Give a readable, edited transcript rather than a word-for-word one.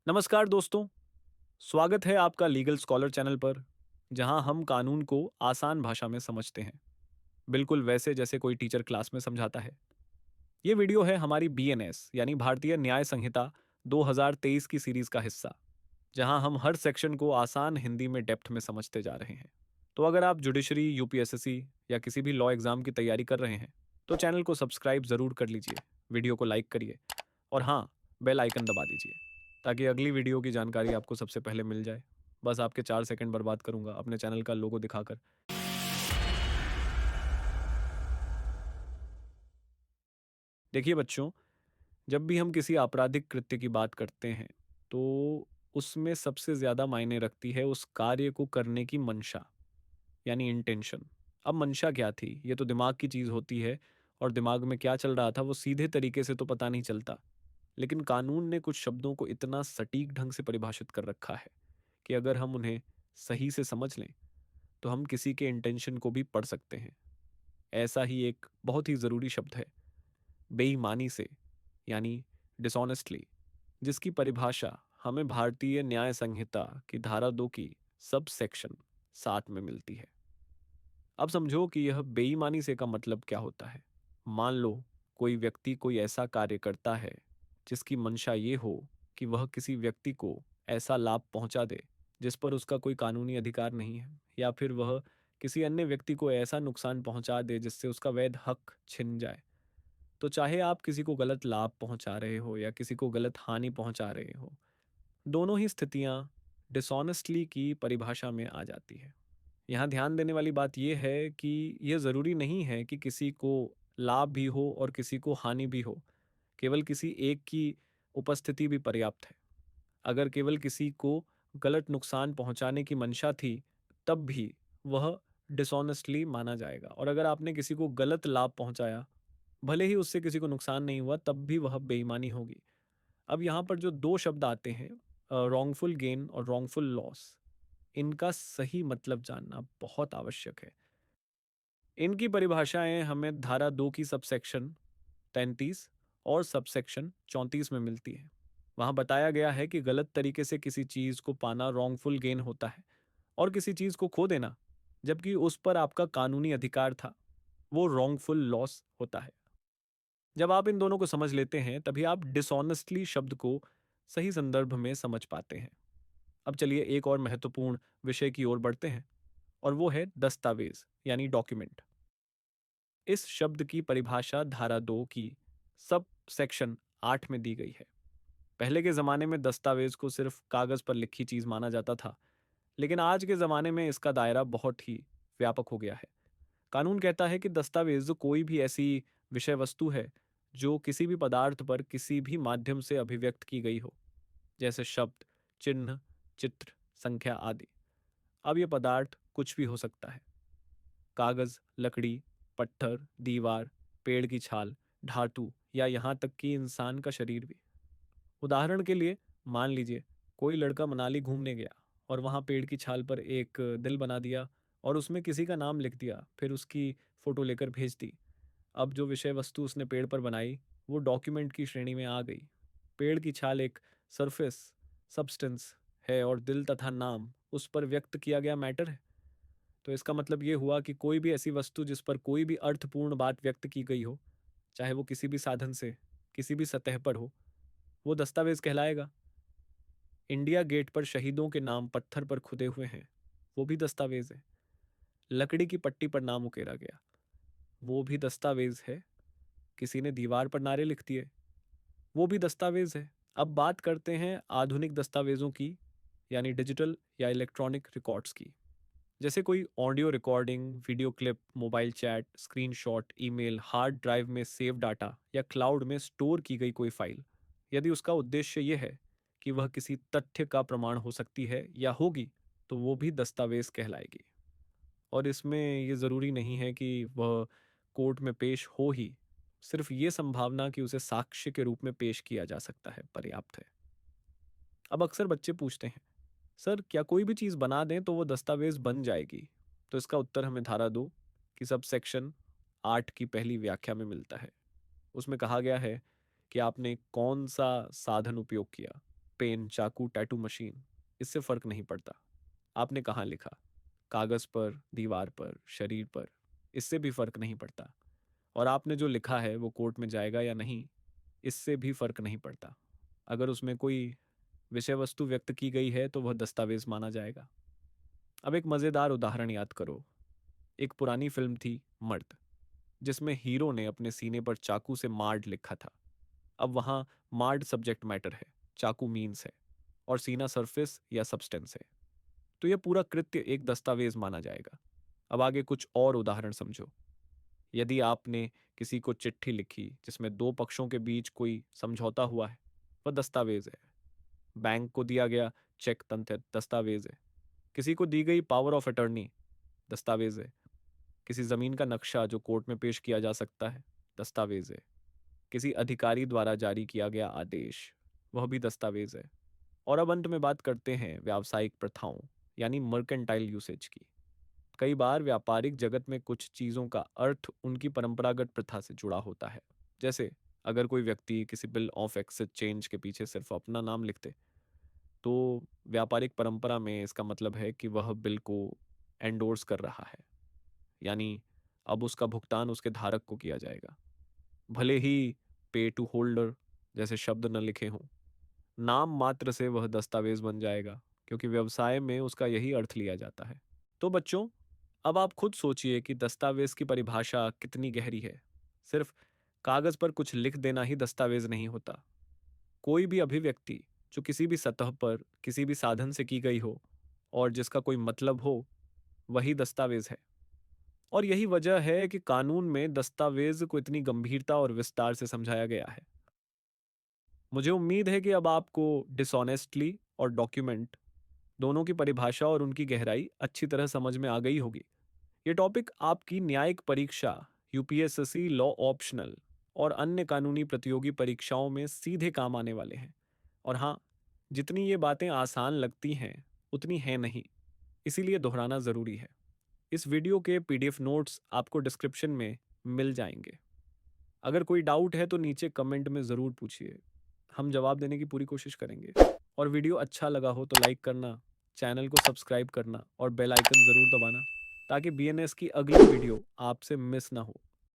नमस्कार दोस्तों, स्वागत है आपका लीगल स्कॉलर चैनल पर, जहां हम कानून को आसान भाषा में समझते हैं, बिल्कुल वैसे जैसे कोई टीचर क्लास में समझाता है। ये वीडियो है हमारी बीएनएस यानी भारतीय न्याय संहिता 2023 की सीरीज का हिस्सा, जहां हम हर सेक्शन को आसान हिंदी में डेप्थ में समझते जा रहे हैं। तो अगर आप जुडिशरी, यूपीएसएससी या किसी भी लॉ एग्जाम की तैयारी कर रहे हैं, तो चैनल को सब्सक्राइब जरूर कर लीजिए, वीडियो को लाइक करिए और हाँ, बेल आइकन दबा दीजिए ताकि अगली वीडियो की जानकारी आपको सबसे पहले मिल जाए। बस आपके 4 सेकंड बर्बाद करूंगा अपने चैनल का लोगो दिखाकर। देखिए बच्चों, जब भी हम किसी आपराधिक कृत्य की बात करते हैं, तो उसमें सबसे ज़्यादा मायने रखती है उस कार्य को करने की मंशा, यानी इंटेंशन। अब मंशा क्या थी, ये तो दिमाग की चीज़ होती है, और दिमाग में क्या चल रहा था वो सीधे तरीके से तो पता नहीं चलता। लेकिन कानून ने कुछ शब्दों को इतना सटीक ढंग से परिभाषित कर रखा है कि अगर हम उन्हें सही से समझ लें, तो हम किसी के इंटेंशन को भी पढ़ सकते हैं। ऐसा ही एक बहुत ही ज़रूरी शब्द है, बेईमानी से, यानी डिसऑनेस्टली, जिसकी परिभाषा हमें भारतीय न्याय संहिता की धारा 2 की सब सेक्शन 7 में मिलती है। अब समझो कि यह बेईमानी से का मतलब क्या होता है। मान लो कोई व्यक्ति कोई ऐसा कार्य करता है जिसकी मंशा ये हो कि वह किसी व्यक्ति को ऐसा लाभ पहुंचा दे जिस पर उसका कोई कानूनी अधिकार नहीं है, या फिर वह किसी अन्य व्यक्ति को ऐसा नुकसान पहुंचा दे जिससे उसका वैध हक छिन जाए। तो चाहे आप किसी को गलत लाभ पहुंचा रहे हो या किसी को गलत हानि पहुंचा रहे हो, दोनों ही स्थितियां डिसऑनेस्टली की परिभाषा में आ जाती है। यहाँ ध्यान देने वाली बात यह है कि यह ज़रूरी नहीं है कि किसी को लाभ भी हो और किसी को हानि भी हो। केवल किसी एक की उपस्थिति भी पर्याप्त है। अगर केवल किसी को गलत नुकसान पहुंचाने की मंशा थी, तब भी वह डिसऑनेस्टली माना जाएगा, और अगर आपने किसी को गलत लाभ पहुंचाया, भले ही उससे किसी को नुकसान नहीं हुआ, तब भी वह बेईमानी होगी। अब यहाँ पर जो दो शब्द आते हैं, रॉन्गफुल गेन और रॉन्गफुल लॉस, इनका सही मतलब जानना बहुत आवश्यक है। इनकी परिभाषाएं हमें धारा 2 की सबसेक्शन 33 और सबसेक्शन 34 में मिलती है। वहां बताया गया है कि गलत तरीके से किसी चीज को पाना रॉन्गफुल गेन होता है, और किसी चीज को खो देना जबकि उस पर आपका कानूनी अधिकार था, वो रॉन्गफुल लॉस होता है। जब आप इन दोनों को समझ लेते हैं, तभी आप डिसऑनेस्टली शब्द को सही संदर्भ में समझ पाते हैं। अब चलिए एक और महत्वपूर्ण विषय की ओर बढ़ते हैं, और वो है दस्तावेज यानी डॉक्यूमेंट। इस शब्द की परिभाषा धारा 2 की सब सेक्शन 8 में दी गई है। पहले के जमाने में दस्तावेज को सिर्फ कागज पर लिखी चीज माना जाता था, लेकिन आज के जमाने में इसका दायरा बहुत ही व्यापक हो गया है। कानून कहता है कि दस्तावेज कोई भी ऐसी विषय वस्तु है जो किसी भी पदार्थ पर किसी भी माध्यम से अभिव्यक्त की गई हो, जैसे शब्द, चिन्ह, चित्र, संख्या आदि। अब यह पदार्थ कुछ भी हो सकता है, कागज, लकड़ी, पत्थर, दीवार, पेड़ की छाल, धातु, या यहाँ तक कि इंसान का शरीर भी। उदाहरण के लिए, मान लीजिए कोई लड़का मनाली घूमने गया और वहाँ पेड़ की छाल पर एक दिल बना दिया और उसमें किसी का नाम लिख दिया, फिर उसकी फोटो लेकर भेज दी। अब जो विषय वस्तु उसने पेड़ पर बनाई, वो डॉक्यूमेंट की श्रेणी में आ गई। पेड़ की छाल एक सरफेस सब्सटेंस है और दिल तथा नाम उस पर व्यक्त किया गया मैटर है। तो इसका मतलब ये हुआ कि कोई भी ऐसी वस्तु जिस पर कोई भी अर्थपूर्ण बात व्यक्त की गई हो, चाहे वो किसी भी साधन से किसी भी सतह पर हो, वो दस्तावेज कहलाएगा। इंडिया गेट पर शहीदों के नाम पत्थर पर खुदे हुए हैं, वो भी दस्तावेज है। लकड़ी की पट्टी पर नाम उकेरा गया, वो भी दस्तावेज है। किसी ने दीवार पर नारे लिख दिए, वो भी दस्तावेज है। अब बात करते हैं आधुनिक दस्तावेजों की, यानी डिजिटल या इलेक्ट्रॉनिक रिकॉर्ड्स की। जैसे कोई audio recording, video clip, mobile chat, screenshot, email, hard drive में सेव डाटा या क्लाउड में स्टोर की गई कोई फाइल। यदि उसका उद्देश्य यह है कि वह किसी तथ्य का प्रमाण हो सकती है या होगी, तो वो भी दस्तावेज कहलाएगी। और इसमें ये ज़रूरी नहीं है कि वह कोर्ट में पेश हो ही, सिर्फ ये संभावना कि उसे साक्ष्य के रूप में पेश किया जा सकता है पर्याप्त है। अब अक्सर बच्चे पूछते हैं, सर क्या कोई भी चीज़ बना दें तो वो दस्तावेज बन जाएगी? तो इसका उत्तर हमें धारा 2 की सब सेक्शन 8 की पहली व्याख्या में मिलता है। उसमें कहा गया है कि आपने कौन सा साधन उपयोग किया। पेन, चाकू, टैटू मशीन, इससे फ़र्क नहीं पड़ता। आपने कहाँ लिखा, कागज़ पर, दीवार पर, शरीर पर, इससे भी फ़र्क नहीं पड़ता। और आपने जो लिखा है वो कोर्ट में जाएगा या नहीं, इससे भी फ़र्क नहीं पड़ता। अगर उसमें कोई विषय वस्तु व्यक्त की गई है तो वह दस्तावेज़ माना जाएगा। अब एक मज़ेदार उदाहरण याद करो। एक पुरानी फ़िल्म थी मर्द, जिसमें हीरो ने अपने सीने पर चाकू से मार्ड लिखा था। अब वहाँ मार्ड सब्जेक्ट मैटर है, चाकू मीन्स है, और सीना सरफेस या सब्सटेंस है। तो यह पूरा कृत्य एक दस्तावेज माना जाएगा। अब आगे कुछ और उदाहरण समझो। यदि आपने किसी को चिट्ठी लिखी जिसमें दो पक्षों के बीच कोई समझौता हुआ है, वह दस्तावेज है। बैंक को दिया गया चेक तंत्र दस्तावेज है। किसी को दी गई पावर ऑफ अटर्नी दस्तावेज है। किसी जमीन का नक्शा जो कोर्ट में पेश किया जा सकता है, दस्तावेज है। किसी अधिकारी द्वारा जारी किया गया आदेश, वह भी दस्तावेज है। और अब अंत में बात करते हैं व्यावसायिक प्रथाओं यानी मर्केंटाइल यूसेज की। कई बार व्यापारिक जगत में कुछ चीज़ों का अर्थ उनकी परंपरागत प्रथा से जुड़ा होता है। जैसे अगर कोई व्यक्ति किसी बिल ऑफ एक्सचेंज के पीछे सिर्फ अपना नाम लिखते, तो व्यापारिक परंपरा में इसका मतलब है कि वह बिल को एंडोर्स कर रहा है, यानी अब उसका भुगतान उसके धारक को किया जाएगा, भले ही पे टू होल्डर जैसे शब्द न लिखे हों। नाम मात्र से वह दस्तावेज बन जाएगा, क्योंकि व्यवसाय में उसका यही अर्थ लिया जाता है। तो बच्चों, अब आप खुद सोचिए कि दस्तावेज की परिभाषा कितनी गहरी है। सिर्फ कागज पर कुछ लिख देना ही दस्तावेज नहीं होता। कोई भी अभिव्यक्ति जो किसी भी सतह पर किसी भी साधन से की गई हो और जिसका कोई मतलब हो, वही दस्तावेज है। और यही वजह है कि कानून में दस्तावेज को इतनी गंभीरता और विस्तार से समझाया गया है। मुझे उम्मीद है कि अब आपको डिसऑनेस्टली और डॉक्यूमेंट दोनों की परिभाषा और उनकी गहराई अच्छी तरह समझ में आ गई होगी। ये टॉपिक आपकी न्यायिक परीक्षा, यूपीएससी लॉ ऑप्शनल और अन्य कानूनी प्रतियोगी परीक्षाओं में सीधे काम आने वाले हैं। और हाँ, जितनी ये बातें आसान लगती हैं, उतनी हैं नहीं, इसीलिए दोहराना ज़रूरी है। इस वीडियो के पीडीएफ नोट्स आपको डिस्क्रिप्शन में मिल जाएंगे। अगर कोई डाउट है तो नीचे कमेंट में ज़रूर पूछिए, हम जवाब देने की पूरी कोशिश करेंगे। और वीडियो अच्छा लगा हो तो लाइक करना, चैनल को सब्सक्राइब करना और बेल आइकन ज़रूर दबाना, ताकि बीएनएस की अगली वीडियो आपसे मिस ना हो।